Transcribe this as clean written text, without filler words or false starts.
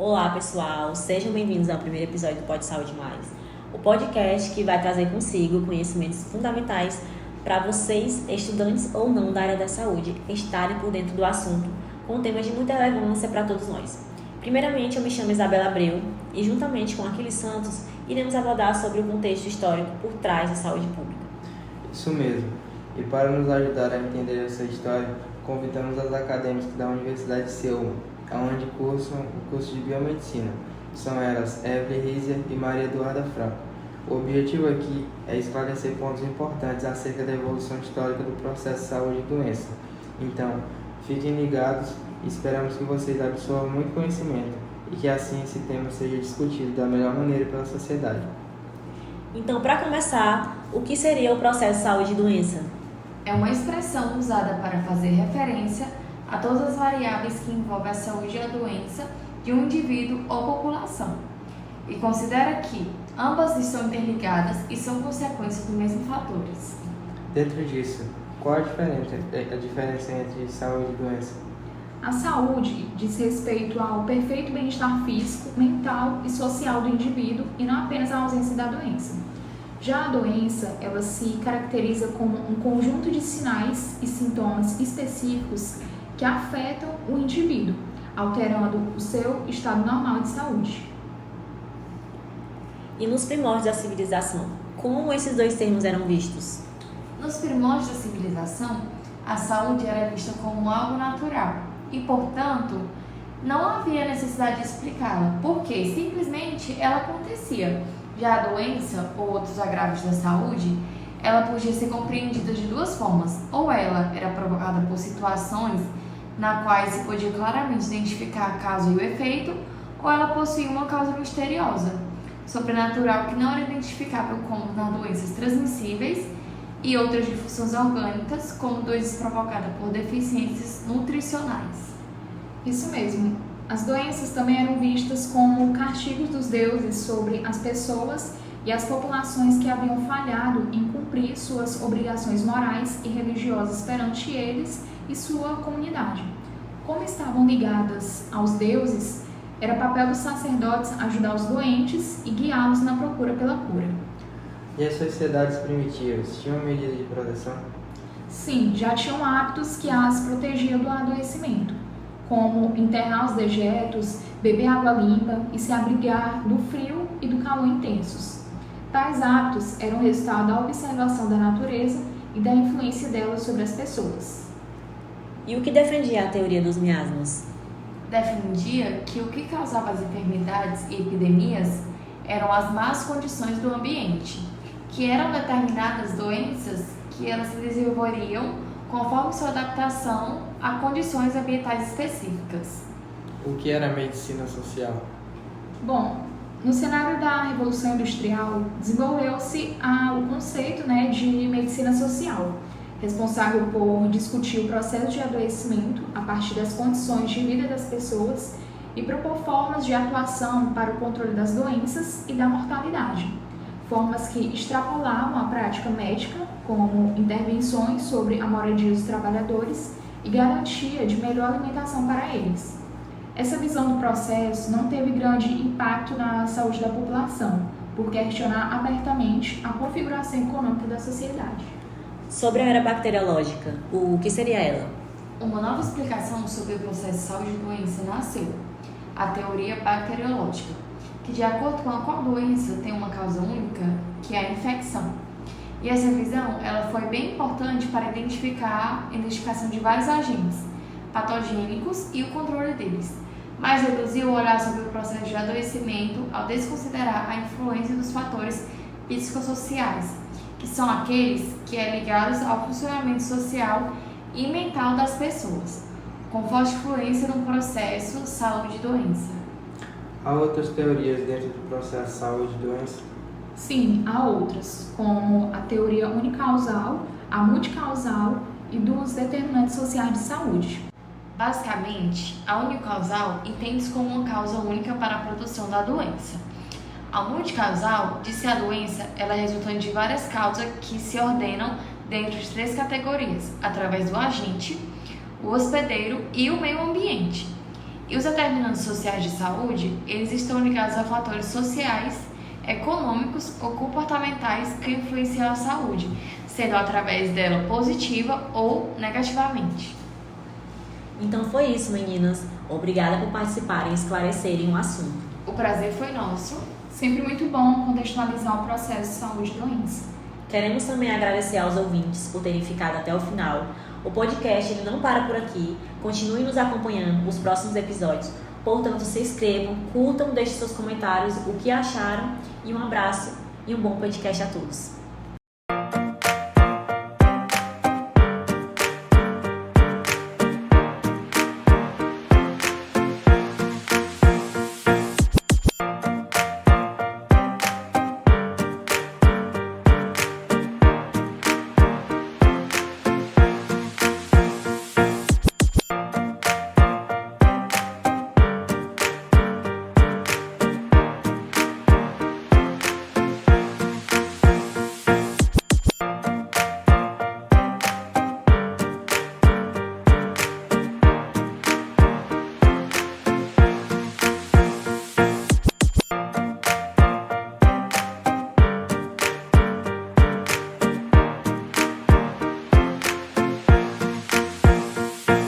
Olá, pessoal! Sejam bem-vindos ao primeiro episódio do Pod Saúde Mais, o podcast que vai trazer consigo conhecimentos fundamentais para vocês, estudantes ou não da área da saúde, estarem por dentro do assunto, com temas de muita relevância para todos nós. Primeiramente, eu me chamo Isabela Abreu e, juntamente com Aquiles Santos, iremos abordar sobre o contexto histórico por trás da saúde pública. Isso mesmo. E para nos ajudar a entender essa história, convidamos as acadêmicas da Universidade de Seul, onde cursam o curso de Biomedicina. São elas Evelyn Rizia e Maria Eduarda Franco. O objetivo aqui é esclarecer pontos importantes acerca da evolução histórica do processo de saúde e doença. Então, fiquem ligados e esperamos que vocês absorvam muito conhecimento e que assim esse tema seja discutido da melhor maneira pela sociedade. Então, para começar, o que seria o processo de saúde e doença? É uma expressão usada para fazer referência a todas as variáveis que envolvem a saúde e a doença de um indivíduo ou população, e considera que ambas estão interligadas e são consequências dos mesmos fatores. Dentro disso, qual a diferença entre saúde e doença? A saúde diz respeito ao perfeito bem-estar físico, mental e social do indivíduo e não apenas a ausência da doença. Já a doença, ela se caracteriza como um conjunto de sinais e sintomas específicos que afetam o indivíduo, alterando o seu estado normal de saúde. E nos primórdios da civilização, como esses dois termos eram vistos? Nos primórdios da civilização, a saúde era vista como algo natural e, portanto, não havia necessidade de explicá-la, porque simplesmente ela acontecia. Já a doença ou outros agravos da saúde, ela podia ser compreendida de duas formas. Ou ela era provocada por situações na quais se podia claramente identificar a causa e o efeito, ou ela possuía uma causa misteriosa, sobrenatural, que não era identificável como nas doenças transmissíveis e outras de funções orgânicas, como doenças provocadas por deficiências nutricionais. Isso mesmo. As doenças também eram vistas como castigos dos deuses sobre as pessoas e as populações que haviam falhado em cumprir suas obrigações morais e religiosas perante eles e sua comunidade. Como estavam ligadas aos deuses, era papel dos sacerdotes ajudar os doentes e guiá-los na procura pela cura. E as sociedades primitivas tinham medidas de proteção? Sim, já tinham hábitos que as protegiam do adoecimento, como enterrar os dejetos, beber água limpa e se abrigar do frio e do calor intensos. Tais hábitos eram resultado da observação da natureza e da influência dela sobre as pessoas. E o que defendia a teoria dos miasmas? Defendia que o que causava as enfermidades e epidemias eram as más condições do ambiente, que eram determinadas doenças que elas se desenvolveriam conforme sua adaptação a condições ambientais específicas. O que era a medicina social? Bom, no cenário da Revolução Industrial, desenvolveu-se o conceito de medicina social, responsável por discutir o processo de adoecimento a partir das condições de vida das pessoas e propor formas de atuação para o controle das doenças e da mortalidade, formas que extrapolavam a prática médica, como intervenções sobre a moradia dos trabalhadores e garantia de melhor alimentação para eles. Essa visão do processo não teve grande impacto na saúde da população, por questionar abertamente a configuração econômica da sociedade. Sobre a era bacteriológica, o que seria ela? Uma nova explicação sobre o processo de saúde e doença nasceu, a teoria bacteriológica, que de acordo com a qual doença tem uma causa única, que é a infecção. E essa visão ela foi bem importante para a identificação de vários agentes patogênicos e o controle deles, mas reduziu o olhar sobre o processo de adoecimento ao desconsiderar a influência dos fatores psicossociais, que são aqueles que é ligados ao funcionamento social e mental das pessoas, com forte influência no processo saúde e doença. Há outras teorias dentro do processo saúde e doença? Sim, há outras, como a teoria unicausal, a multicausal e dos determinantes sociais de saúde. Basicamente, a unicausal entende-se como uma causa única para a produção da doença. A multicausal diz que a doença ela é resultante de várias causas que se ordenam dentro de 3 categorias, através do agente, o hospedeiro e o meio ambiente. E os determinantes sociais de saúde, eles estão ligados a fatores sociais, econômicos ou comportamentais que influenciam a saúde, sendo através dela positiva ou negativamente. Então foi isso, meninas. Obrigada por participarem e esclarecerem o assunto. O prazer foi nosso. Sempre muito bom contextualizar o processo de saúde e doença. Queremos também agradecer aos ouvintes por terem ficado até o final. O podcast ele não para por aqui. Continue nos acompanhando nos próximos episódios. Portanto, se inscrevam, curtam, deixem seus comentários, o que acharam. E um abraço e um bom podcast a todos.